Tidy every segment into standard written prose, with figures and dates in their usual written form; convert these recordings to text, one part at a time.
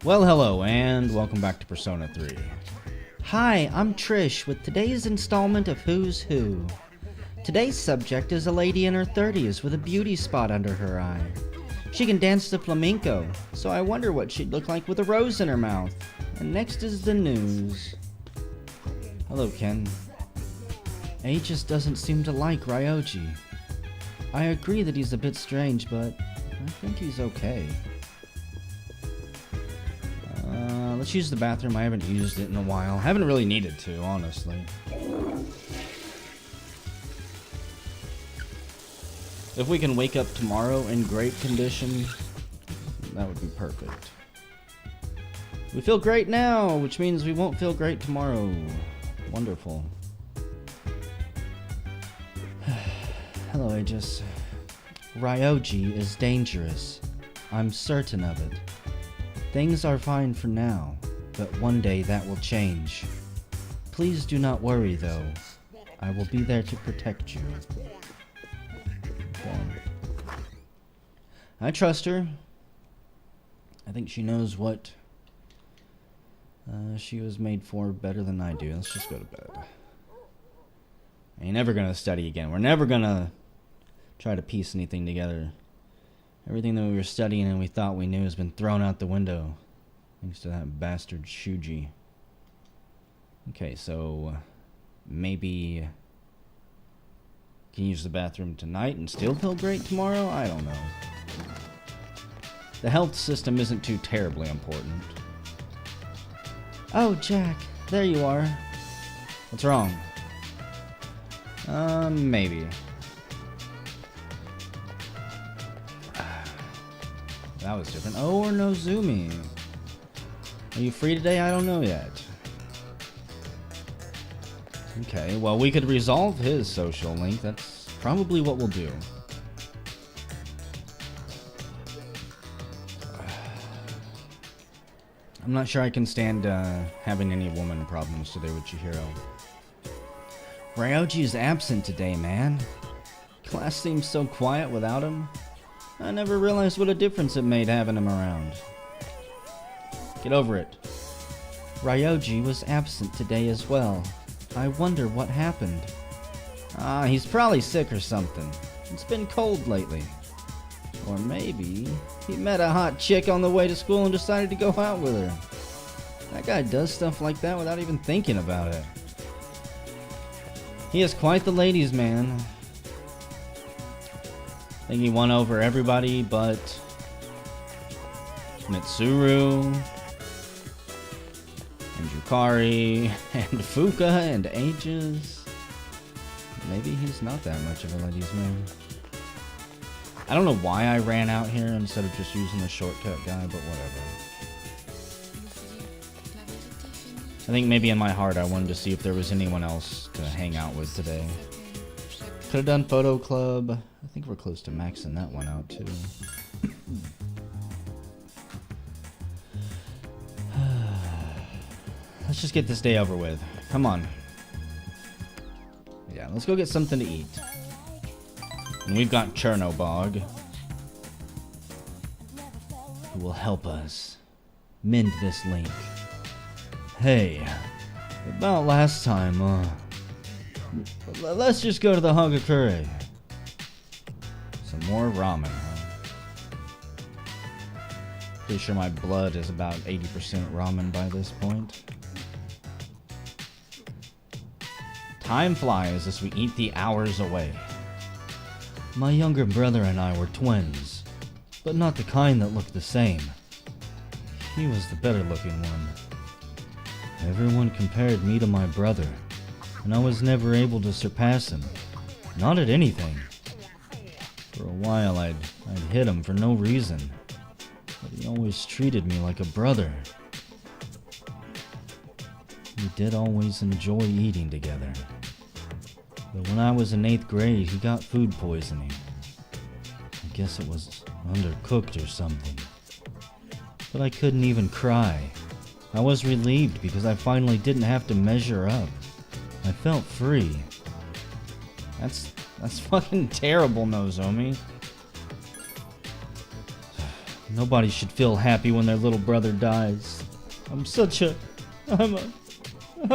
Well, hello, and welcome back to Persona 3. Hi, I'm Trish with today's installment of Who's Who. Today's subject is a lady in her 30s with a beauty spot under her eye. She can dance the flamenco, so I wonder what she'd look like with a rose in her mouth. And next is the news. Hello, Ken. Aigis doesn't seem to like Ryoji. I agree that he's a bit strange, but I think he's okay. Let's use the bathroom. I haven't used it in a while. Haven't really needed to, honestly. If we can wake up tomorrow in great condition, that would be perfect. We feel great now, which means we won't feel great tomorrow. Wonderful. Hello, Aegis. Ryoji is dangerous. I'm certain of it. Things are fine for now, but one day that will change. Please do not worry, though. I will be there to protect you. Okay. I trust her. I think she knows what she was made for better than I do. Let's just go to bed. I ain't never gonna study again. We're never gonna try to piece anything together. Everything that we were studying and we thought we knew has been thrown out the window. Thanks to that bastard Shuji. Okay, so maybe can use the bathroom tonight and still feel great tomorrow? I don't know. The health system isn't too terribly important. Oh, Jack, there you are. What's wrong? Maybe. That was different. Oh, or Nozumi. Are you free today? I don't know yet. Okay, well, we could resolve his social link. That's probably what we'll do. I'm not sure I can stand having any woman problems today with Chihiro. Ryoji is absent today, man. Class seems so quiet without him. I never realized what a difference it made having him around. Get over it. Ryoji was absent today as well. I wonder what happened. He's probably sick or something. It's been cold lately. Or maybe he met a hot chick on the way to school and decided to go out with her. That guy does stuff like that without even thinking about it. He is quite the ladies' man. I think he won over everybody but Mitsuru and Yukari and Fuka and Aegis. Maybe he's not that much of a ladies' man. I don't know why I ran out here instead of just using the shortcut guy, but whatever. I think maybe in my heart I wanted to see if there was anyone else to hang out with today. Could have done photo club. I think we're close to maxing that one out too. Let's just get this day over with. Come on. Yeah, let's go get something to eat. And we've got Chernobog, who will help us mend this link. Hey, about last time, let's just go to the Hagakure. Some more ramen, huh? Pretty sure my blood is about 80% ramen by this point. Time flies as we eat the hours away. My younger brother and I were twins, but not the kind that looked the same. He was the better looking one. Everyone compared me to my brother, and I was never able to surpass him. Not at anything. For a while I'd hit him for no reason, but he always treated me like a brother. We did always enjoy eating together. But when I was in 8th grade, he got food poisoning. I guess it was undercooked or something. But I couldn't even cry. I was relieved because I finally didn't have to measure up. I felt free. That's fucking terrible, Nozomi. Nobody should feel happy when their little brother dies. I'm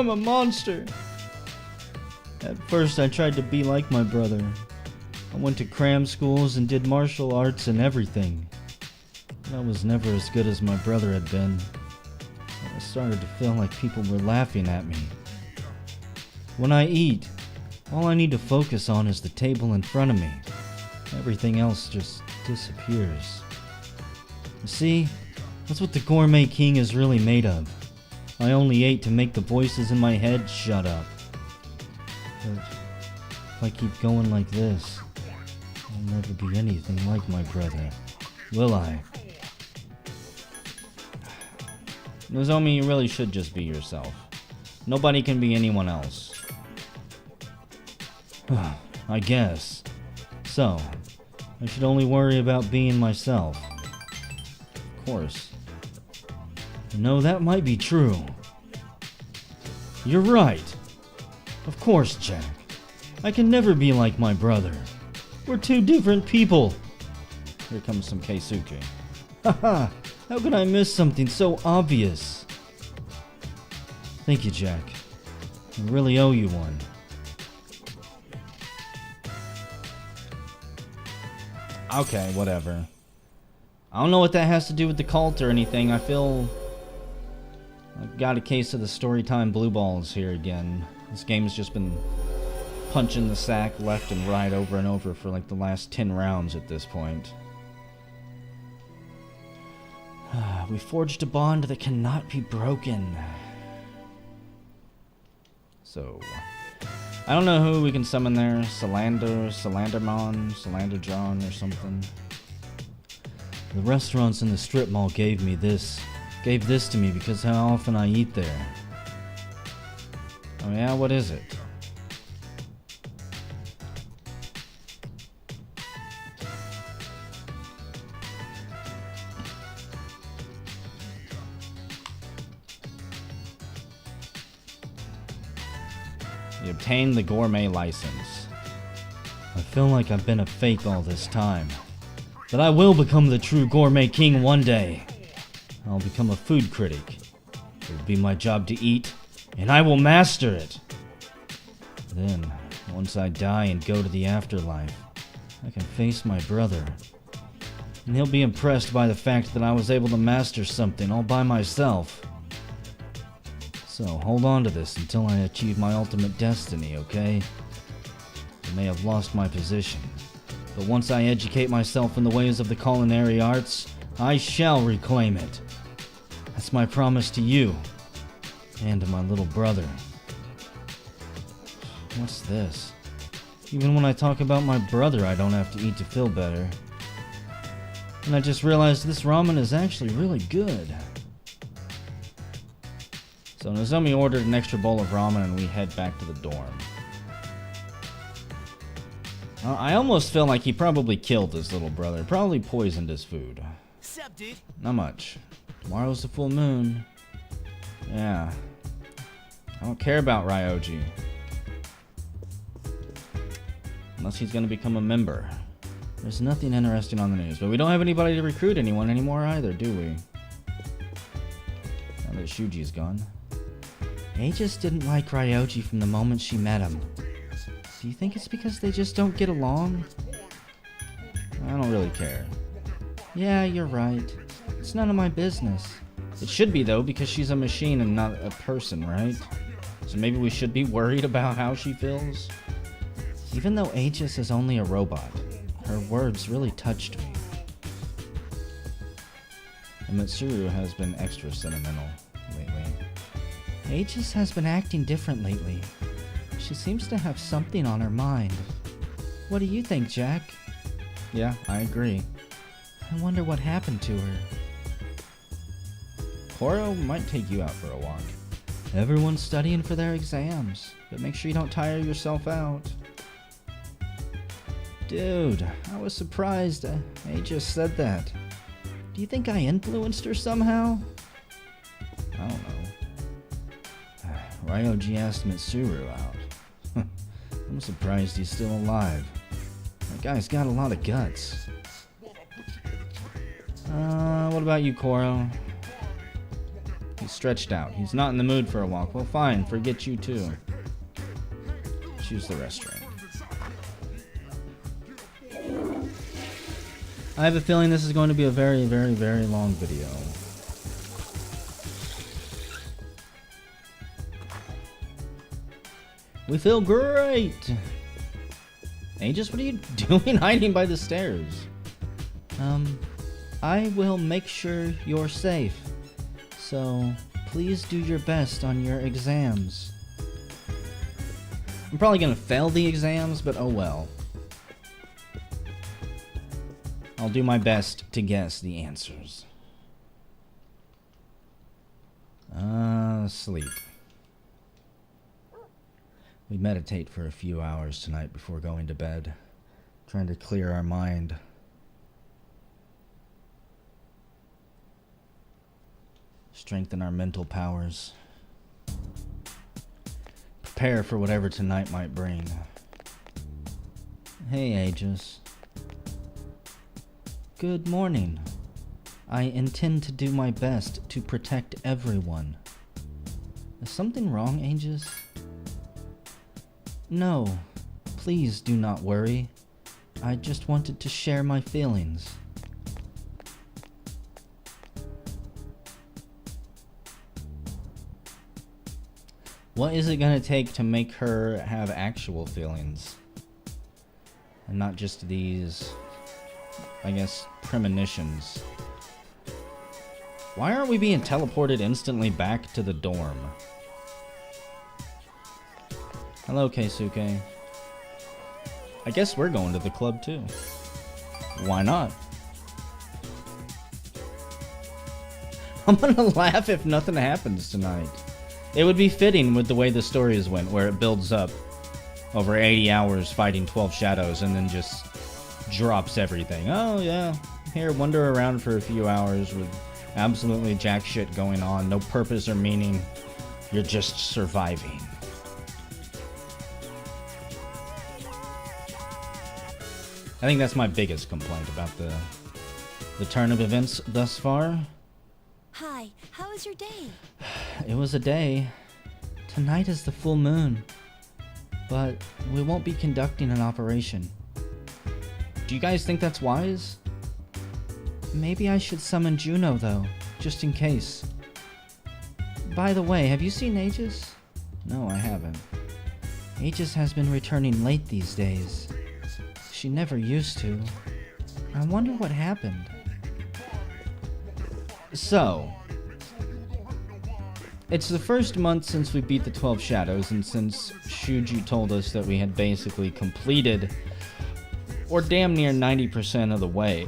a monster. At first I tried to be like my brother. I went to cram schools and did martial arts and everything. But I was never as good as my brother had been. I started to feel like people were laughing at me. When I eat, all I need to focus on is the table in front of me. Everything else just disappears. You see, that's what the Gourmet King is really made of. I only ate to make the voices in my head shut up. But if I keep going like this, I'll never be anything like my brother, will I? Nozomi, you really should just be yourself. Nobody can be anyone else. I guess. So, I should only worry about being myself. Of course. No, that might be true. You're right. Of course, Jack. I can never be like my brother. We're two different people. Here comes some Keisuke. Haha, how could I miss something so obvious? Thank you, Jack. I really owe you one. Okay, whatever. I don't know what that has to do with the cult or anything. I feel I've got a case of the storytime blue balls here again. This game's just been punching the sack left and right over and over for like the last 10 rounds at this point. We forged a bond that cannot be broken. So, I don't know who we can summon there. Salandermon, Salanderjon or something. The restaurants in the strip mall gave this to me because how often I eat there. Oh yeah, what is it? You obtained the gourmet license. I feel like I've been a fake all this time. But I will become the true Gourmet King one day. I'll become a food critic. It will be my job to eat, and I will master it. Then, once I die and go to the afterlife, I can face my brother. And he'll be impressed by the fact that I was able to master something all by myself. So, hold on to this until I achieve my ultimate destiny, okay? I may have lost my position, but once I educate myself in the ways of the culinary arts, I shall reclaim it. That's my promise to you, and to my little brother. What's this? Even when I talk about my brother, I don't have to eat to feel better. And I just realized this ramen is actually really good. So Nozomi ordered an extra bowl of ramen and we head back to the dorm. I almost feel like he probably killed his little brother. Probably poisoned his food. Sup, dude? Not much. Tomorrow's the full moon. Yeah. I don't care about Ryoji. Unless he's gonna become a member. There's nothing interesting on the news. But we don't have anybody to recruit anyone anymore either, do we? Now that Shuji's gone. Aigis didn't like Ryoji from the moment she met him. Do you think it's because they just don't get along? I don't really care. Yeah, you're right. It's none of my business. It should be though, because she's a machine and not a person, right? So maybe we should be worried about how she feels? Even though Aigis is only a robot, her words really touched me. And Mitsuru has been extra sentimental lately. Aigis has been acting different lately. She seems to have something on her mind. What do you think, Jack? Yeah, I agree. I wonder what happened to her. Koro might take you out for a walk. Everyone's studying for their exams, but make sure you don't tire yourself out. Dude, I was surprised Aigis said that. Do you think I influenced her somehow? I don't know. Ryoji asked Mitsuru out. I'm surprised he's still alive. That guy's got a lot of guts. What about you, Koro? He's stretched out. He's not in the mood for a walk. Well, fine. Forget you, too. Choose the restroom. I have a feeling this is going to be a very, very, very long video. We feel great! Aegis, what are you doing hiding by the stairs? I will make sure you're safe. So, please do your best on your exams. I'm probably gonna fail the exams, but oh well. I'll do my best to guess the answers. Sleep. We meditate for a few hours tonight before going to bed, trying to clear our mind. Strengthen our mental powers. Prepare for whatever tonight might bring. Hey, Aegis. Good morning. I intend to do my best to protect everyone. Is something wrong, Aegis? No, please do not worry. I just wanted to share my feelings. What is it gonna take to make her have actual feelings? And not just these, I guess, premonitions. Why aren't we being teleported instantly back to the dorm? Hello, Keisuke. I guess we're going to the club too. Why not? I'm gonna laugh if nothing happens tonight. It would be fitting with the way the stories went, where it builds up over 80 hours fighting 12 shadows and then just drops everything. Oh yeah, here, wander around for a few hours with absolutely jack shit going on, no purpose or meaning. You're just surviving. I think that's my biggest complaint about the turn of events thus far. Hi, how was your day? It was a day. Tonight is the full moon, but we won't be conducting an operation. Do you guys think that's wise? Maybe I should summon Juno, though, just in case. By the way, have you seen Aegis? No, I haven't. Aegis has been returning late these days. She never used to. I wonder what happened. So, it's the first month since we beat the 12 Shadows, and since Shuji told us that we had basically completed, or damn near 90% of the way,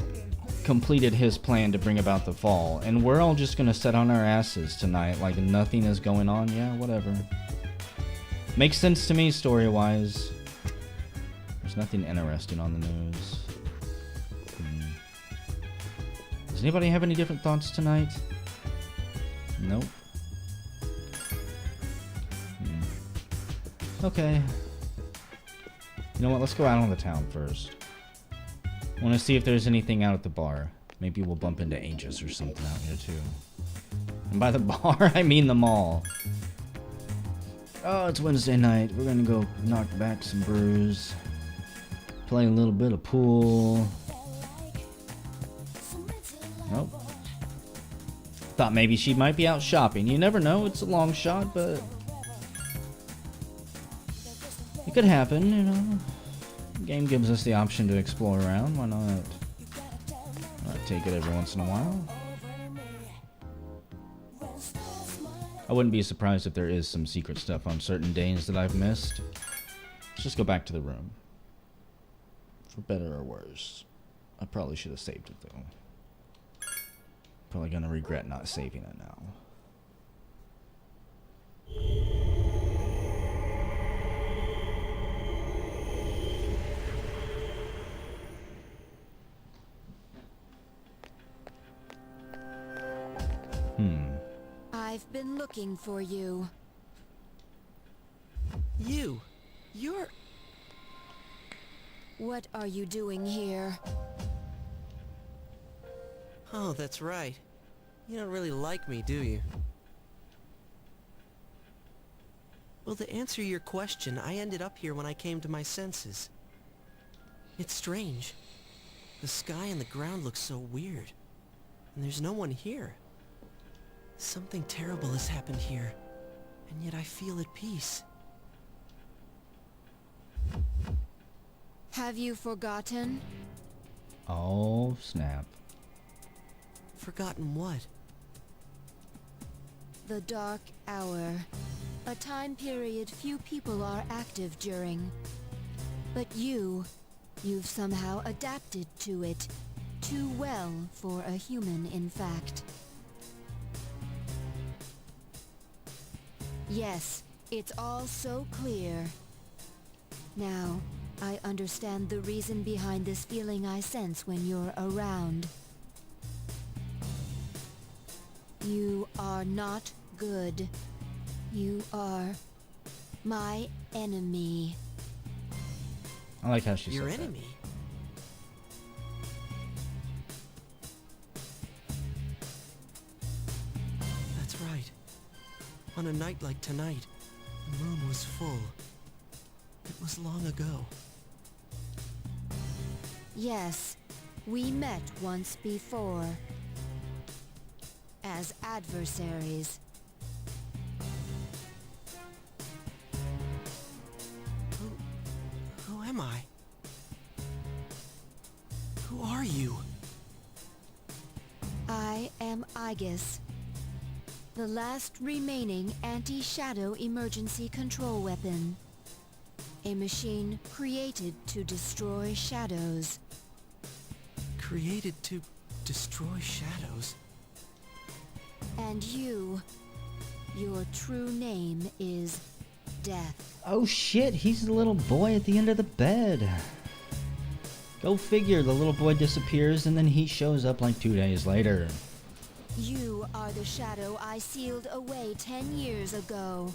completed his plan to bring about the fall, and we're all just gonna sit on our asses tonight like nothing is going on. Yeah, whatever. Makes sense to me story-wise. There's nothing interesting on the news. Does anybody have any different thoughts tonight? Nope. Okay. You know what? Let's go out on the town first. I want to see if there's anything out at the bar. Maybe we'll bump into Aegis or something out here too. And by the bar, I mean the mall. Oh, it's Wednesday night. We're gonna go knock back some brews. Play a little bit of pool. Nope. Thought maybe she might be out shopping. You never know. It's a long shot, but it could happen, you know. The game gives us the option to explore around. Why not take it every once in a while? I wouldn't be surprised if there is some secret stuff on certain days that I've missed. Let's just go back to the room. For better or worse. I probably should have saved it though. Probably gonna regret not saving it now. I've been looking for you. You're... What are you doing here? Oh, that's right. You don't really like me, do you? Well, to answer your question, I ended up here when I came to my senses. It's strange. The sky and the ground look so weird. And there's no one here. Something terrible has happened here. And yet I feel at peace. Have you forgotten? Oh, snap. Forgotten what? The Dark Hour. A time period few people are active during. But you've somehow adapted to it. Too well for a human, in fact. Yes, it's all so clear. Now, I understand the reason behind this feeling I sense when you're around. You are not good. You are my enemy. I like how she Your said that. enemy? That's right. On a night like tonight, the moon was full. It was long ago. Yes, we met once before. As adversaries. Who am I? Who are you? I am Aigis, the last remaining anti-shadow emergency control weapon. A machine created to destroy shadows. Created to destroy shadows? And your true name is Death. Oh shit, he's the little boy at the end of the bed. Go figure, the little boy disappears and then he shows up like 2 days later. You are the shadow I sealed away 10 years ago.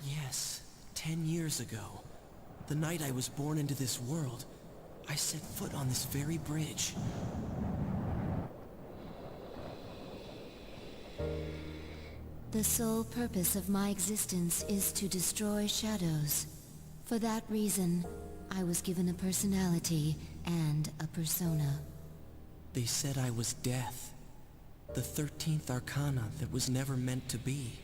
Yes, 10 years ago. The night I was born into this world, I set foot on this very bridge. The sole purpose of my existence is to destroy shadows. For that reason, I was given a personality and a persona. They said I was death. The 13th arcana that was never meant to be.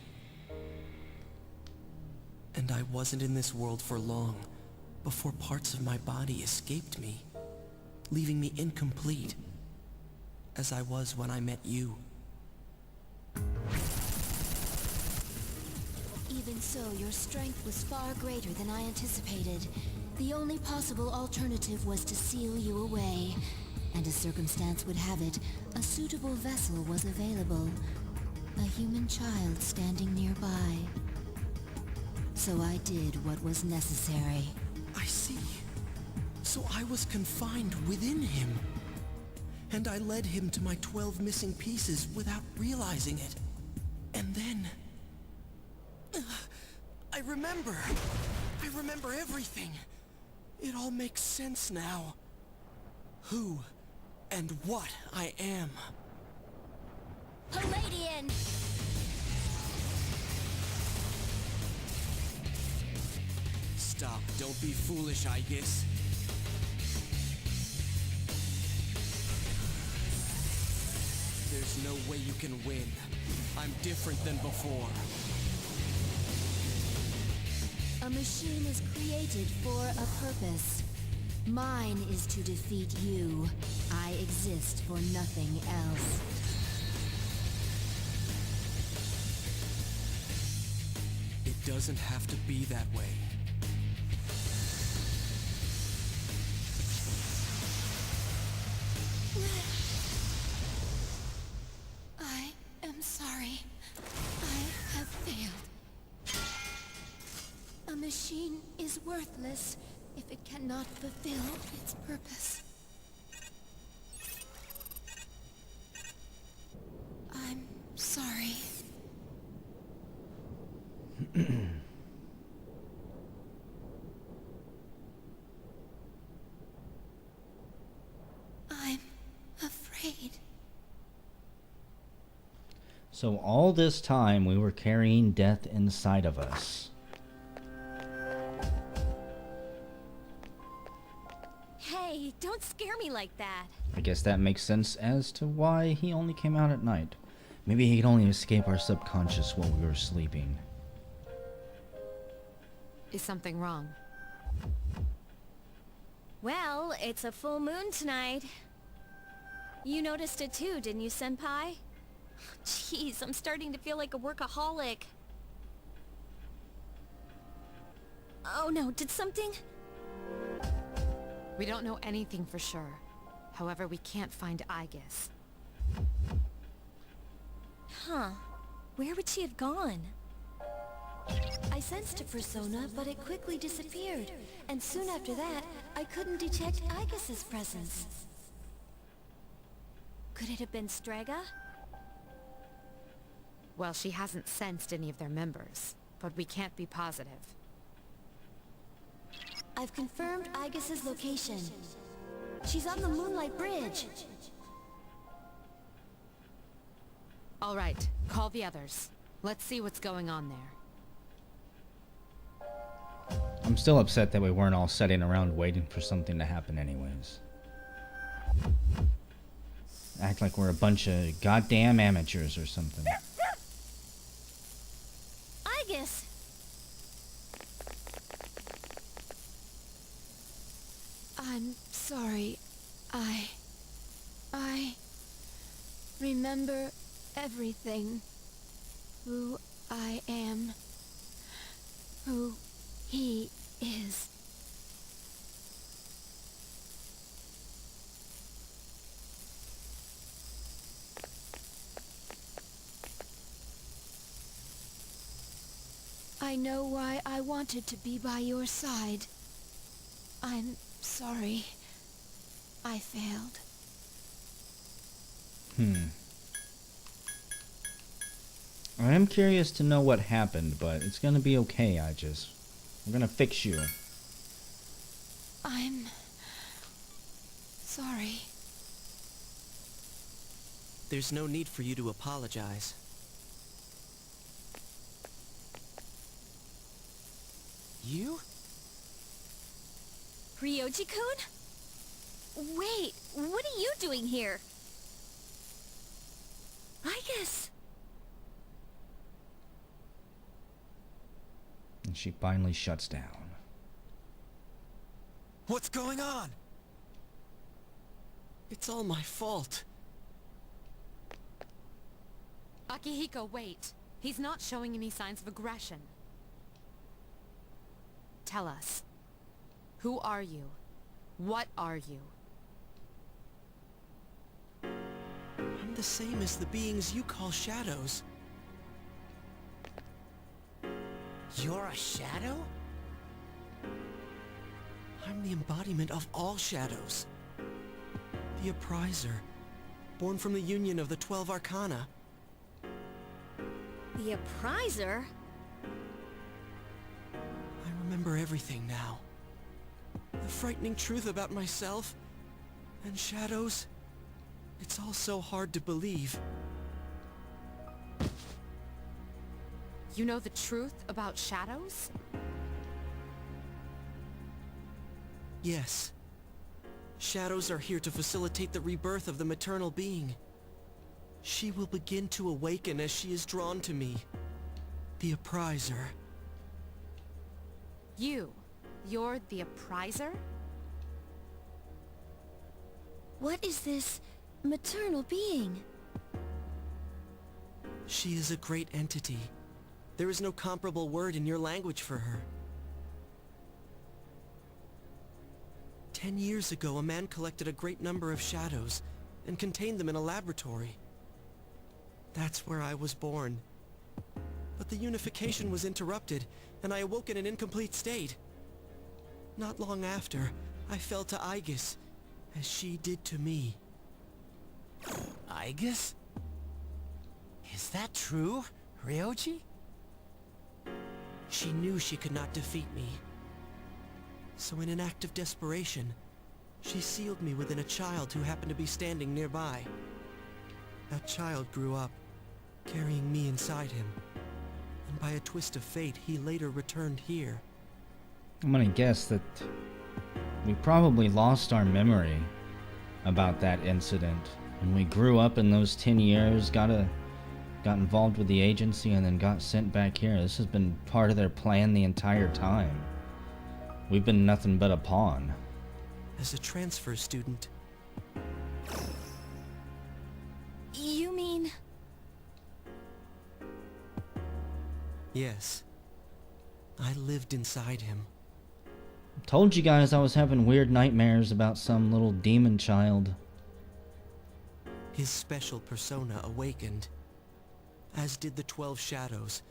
And I wasn't in this world for long before parts of my body escaped me, leaving me incomplete, as I was when I met you. Even so, your strength was far greater than I anticipated. The only possible alternative was to seal you away. And as circumstance would have it, a suitable vessel was available. A human child standing nearby. So I did what was necessary. I see. So I was confined within him. And I led him to my 12 missing pieces without realizing it. And then... I remember everything. It all makes sense now. Who and what I am. Palladian! Stop. Don't be foolish, Aigis. There's no way you can win. I'm different than before. A machine is created for a purpose. Mine is to defeat you. I exist for nothing else. It doesn't have to be that way. I am sorry. I have failed. A machine is worthless if it cannot fulfill its purpose. I'm afraid. So all this time we were carrying death inside of us. Hey, don't scare me like that. I guess that makes sense as to why he only came out at night. Maybe he could only escape our subconscious while we were sleeping. Is something wrong? Well, it's a full moon tonight. You noticed it too, didn't you, Senpai? Jeez, I'm starting to feel like a workaholic. Oh no, did something? We don't know anything for sure. However, we can't find Aigis. Huh. Where would she have gone? I sensed a persona, but it quickly disappeared. And soon after that, I couldn't detect Aigis' presence. Could it have been Strega? Well, she hasn't sensed any of their members, but we can't be positive. I've confirmed Aigis' location. She's on the Moonlight Bridge. All right, call the others. Let's see what's going on there. I'm still upset that we weren't all sitting around waiting for something to happen anyways. Act like we're a bunch of goddamn amateurs or something. Aigis! I'm sorry. I remember everything. Who I am. Who he is. I know why I wanted to be by your side. I'm sorry. I failed. I am curious to know what happened, but it's gonna be okay, Aigis. We're gonna fix you. I'm sorry. There's no need for you to apologize. You? Ryoji-kun? Wait, what are you doing here? Aigis! And she finally shuts down. What's going on? It's all my fault. Akihiko, wait. He's not showing any signs of aggression. Tell us. Who are you? What are you? I'm the same as the beings you call shadows. You're a shadow? I'm the embodiment of all shadows. The Appriser, born from the union of the 12 Arcana. The Appriser? I remember everything now. The frightening truth about myself and shadows. It's all so hard to believe. You know the truth about shadows? Yes. Shadows are here to facilitate the rebirth of the maternal being. She will begin to awaken as she is drawn to me. The Appriser. You're the Appriser? What is this maternal being? She is a great entity. There is no comparable word in your language for her. 10 years ago, a man collected a great number of shadows and contained them in a laboratory. That's where I was born. But the unification was interrupted, and I awoke in an incomplete state. Not long after, I fell to Aigis, as she did to me. Aigis? Is that true, Ryoji? She knew she could not defeat me. So in an act of desperation, she sealed me within a child who happened to be standing nearby. That child grew up, carrying me inside him. And by a twist of fate, he later returned here. I'm gonna guess that we probably lost our memory about that incident. And we grew up in those 10 years, got involved with the agency, and then got sent back here. This has been part of their plan the entire time. We've been nothing but a pawn. As a transfer student. You mean... Yes. I lived inside him. Told you guys I was having weird nightmares about some little demon child. His special persona awakened, as did the 12 shadows,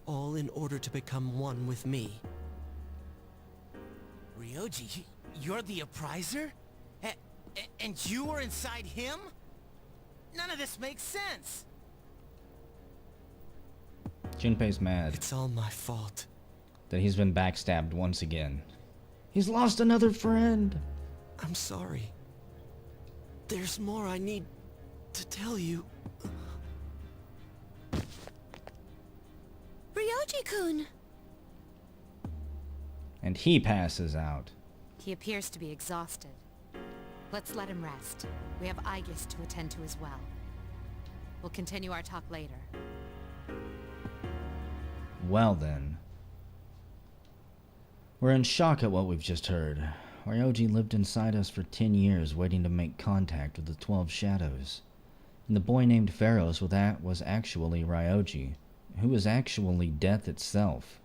all in order to become one with me. Ryoji, you're the appriser? And you were inside him? None of this makes sense. Junpei's mad It's all my fault. that he's been backstabbed once again. He's lost another friend. I'm sorry. There's more I need to tell you. Ryoji-kun! And he passes out. He appears to be exhausted. Let's let him rest. We have Aigis to attend to as well. We'll continue our talk later. Well then. We're in shock at what we've just heard. Ryoji lived inside us for 10 years waiting to make contact with the 12 shadows. And the boy named Pharaohs was actually Ryoji, who was actually death itself.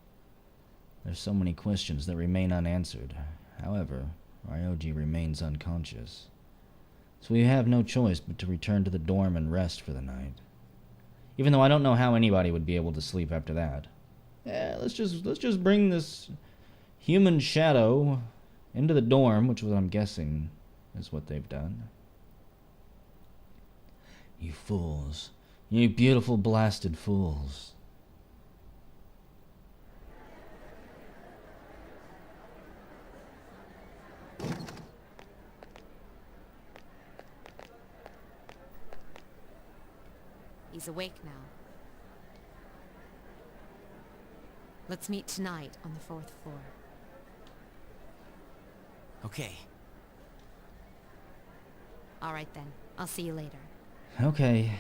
There's so many questions that remain unanswered. However, Ryoji remains unconscious. So we have no choice but to return to the dorm and rest for the night. Even though I don't know how anybody would be able to sleep after that. Yeah, let's just bring this human shadow into the dorm, which is what I'm guessing is what they've done. You fools. You beautiful blasted fools. He's awake now. Let's meet tonight on the 4th floor. Okay. All right then. I'll see you later. Okay.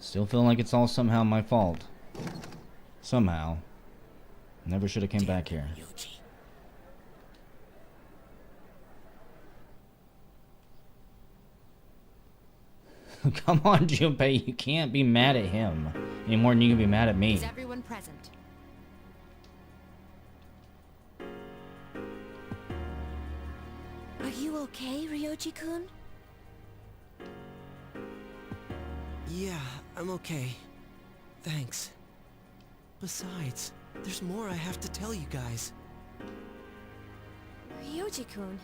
Still feel like it's all somehow my fault. Somehow. Never should have came back here. Ryoji. Come on, Junpei, you can't be mad at him any more than you can be mad at me. Is everyone present? Are you okay, Ryoji-kun? Yeah, I'm okay. Thanks. Besides, there's more I have to tell you guys. Ryoji-kun.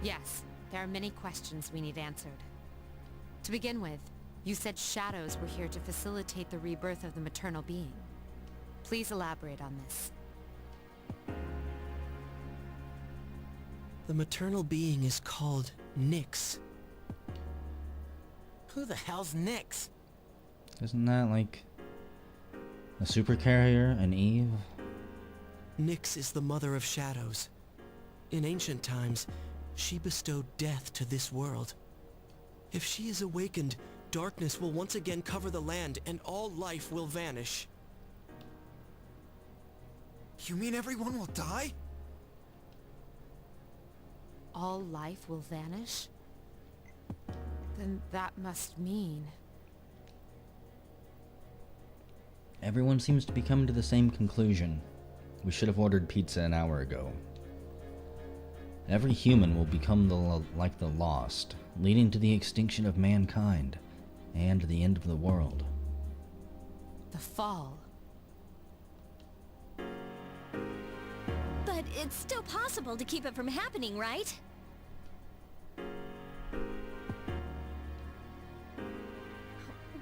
Yes, there are many questions we need answered. To begin with, you said shadows were here to facilitate the rebirth of the maternal being. Please elaborate on this. The maternal being is called Nyx. Who the hell's Nyx? Isn't that like a supercarrier, an Eve? Nyx is the mother of shadows. In ancient times, she bestowed death to this world. If she is awakened, darkness will once again cover the land and all life will vanish. You mean everyone will die? All life will vanish? Then that must mean... Everyone seems to be coming to the same conclusion. We should have ordered pizza an hour ago. Every human will become like the lost, leading to the extinction of mankind and the end of the world. The fall. But it's still possible to keep it from happening, right?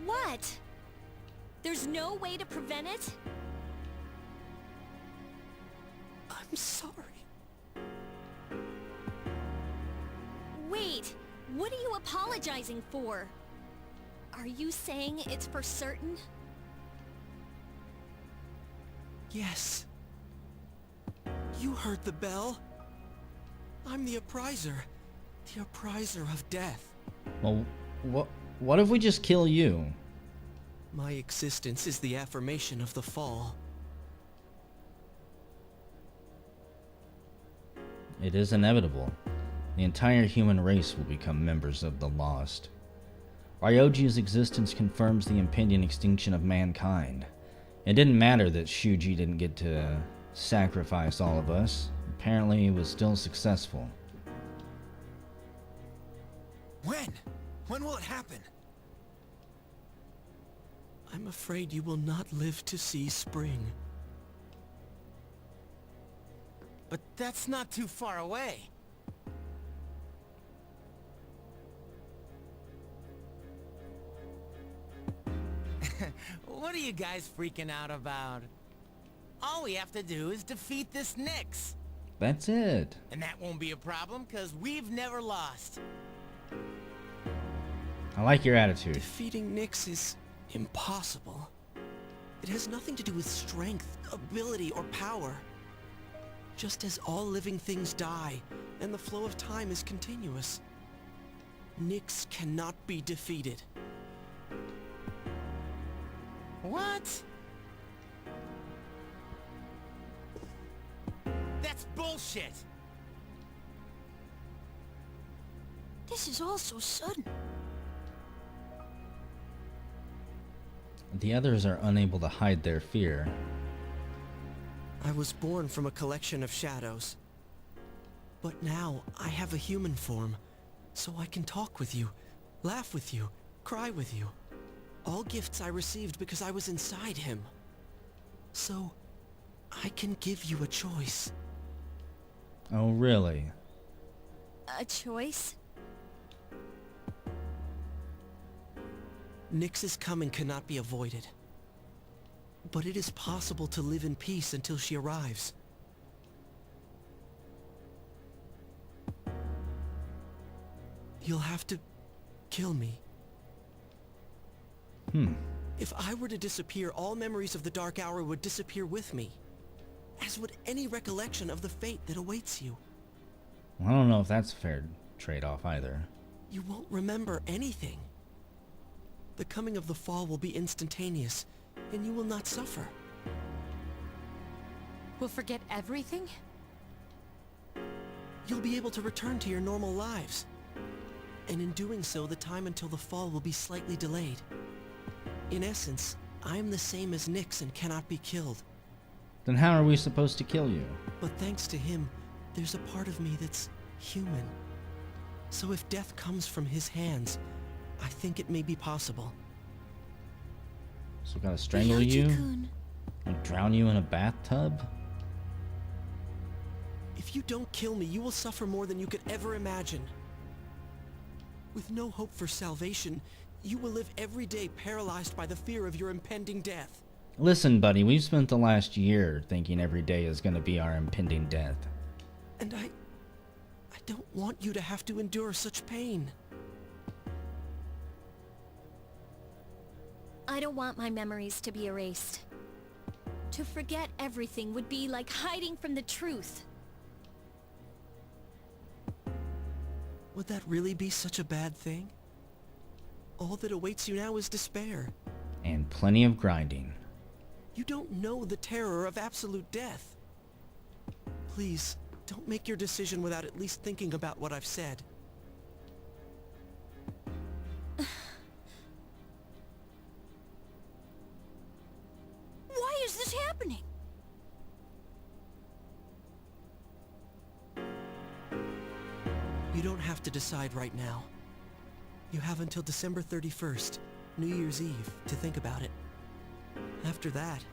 What? There's no way to prevent it? I'm sorry. Wait, what are you apologizing for? Are you saying it's for certain? Yes. You heard the bell. I'm the appriser. The appriser of death. Well, what if we just kill you? My existence is the affirmation of the fall. It is inevitable. The entire human race will become members of the Lost. Ryoji's existence confirms the impending extinction of mankind. It didn't matter that Shuji didn't get to sacrifice all of us. Apparently, he was still successful. When? When will it happen? I'm afraid you will not live to see spring. But that's not too far away. What are you guys freaking out about? All we have to do is defeat this Nyx. That's it. And that won't be a problem, because we've never lost. I like your attitude. Defeating Nyx is impossible. It has nothing to do with strength, ability, or power. Just as all living things die, and the flow of time is continuous. Nyx cannot be defeated. What? That's bullshit! This is all so sudden. The others are unable to hide their fear. I was born from a collection of shadows. But now I have a human form, so I can talk with you, laugh with you, cry with you. All gifts I received because I was inside him. So, I can give you a choice. Oh, really? A choice? Nyx's coming cannot be avoided. But it is possible to live in peace until she arrives. You'll have to kill me. If I were to disappear, all memories of the Dark Hour would disappear with me. As would any recollection of the fate that awaits you. Well, I don't know if that's a fair trade-off either. You won't remember anything. The coming of the fall will be instantaneous, and you will not suffer. We'll forget everything? You'll be able to return to your normal lives. And in doing so, the time until the fall will be slightly delayed. In essence, I am the same as Nyx and cannot be killed. Then how are we supposed to kill you? But thanks to him, there's a part of me that's human. So if death comes from his hands, I think it may be possible. So we gotta strangle you? Ryoji-kun. And drown you in a bathtub? If you don't kill me, you will suffer more than you could ever imagine. With no hope for salvation, you will live every day paralyzed by the fear of your impending death. Listen, buddy, we've spent the last year thinking every day is gonna be our impending death. And I don't want you to have to endure such pain. I don't want my memories to be erased. To forget everything would be like hiding from the truth. Would that really be such a bad thing? All that awaits you now is despair. And plenty of grinding. You don't know the terror of absolute death. Please, don't make your decision without at least thinking about what I've said. Why is this happening? You don't have to decide right now. You have until December 31st, New Year's Eve, to think about it. After that,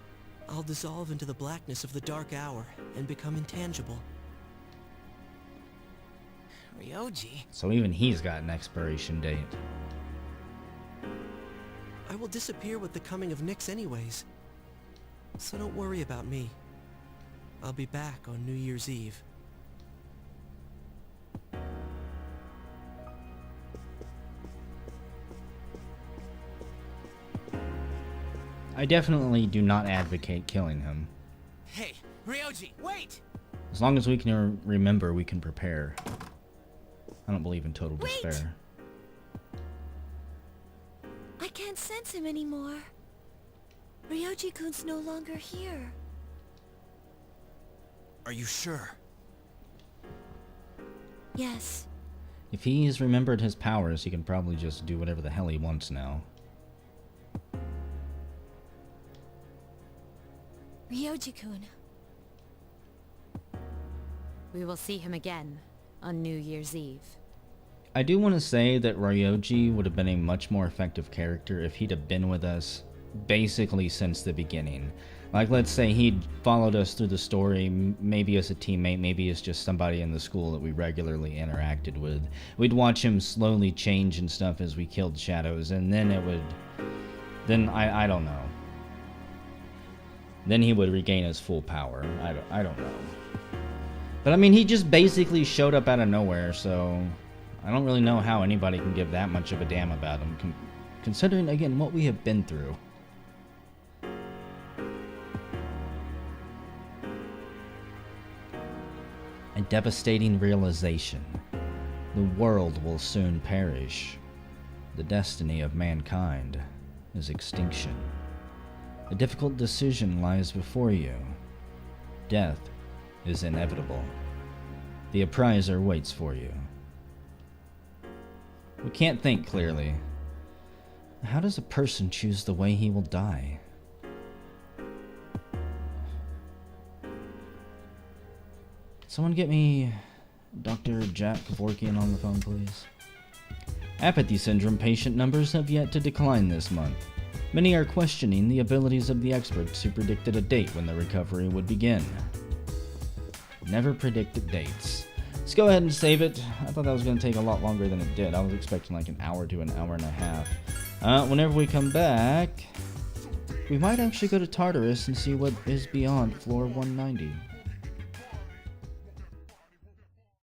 I'll dissolve into the blackness of the Dark Hour and become intangible. Ryoji? So even he's got an expiration date. I will will disappear with the coming of Nyx anyways. So don't worry about me. I'll be back on New Year's Eve. I definitely do not advocate killing him. Hey, Ryoji, wait! As long as we can remember, we can prepare. I don't believe in total Wait! despair. I can't sense him anymore. Ryoji-kun's no longer here. Are you sure? Yes. If he's remembered his powers, he can probably just do whatever the hell he wants now. Ryoji-kun. We will see him again on New Year's Eve. I do want to say that Ryoji would have been a much more effective character if he'd have been with us basically since the beginning. Like, let's say he'd followed us through the story, maybe as a teammate, maybe as just somebody in the school that we regularly interacted with. We'd watch him slowly change and stuff as we killed shadows, and then it would... Then, I don't know. Then he would regain his full power. I don't know. But I mean, he just basically showed up out of nowhere, so... I don't really know how anybody can give that much of a damn about him, considering, again, what we have been through. A devastating realization. The world will soon perish. The destiny of mankind is extinction. A difficult decision lies before you. Death is inevitable. The appraiser waits for you. We can't think clearly. How does a person choose the way he will die? Someone get me Dr. Jack Kevorkian on the phone, please. Apathy syndrome patient numbers have yet to decline this month. Many are questioning the abilities of the experts who predicted a date when the recovery would begin. Never predicted dates. Let's go ahead and save it. I thought that was going to take a lot longer than it did. I was expecting like an hour to an hour and a half. Whenever we come back, we might actually go to Tartarus and see what is beyond floor 190.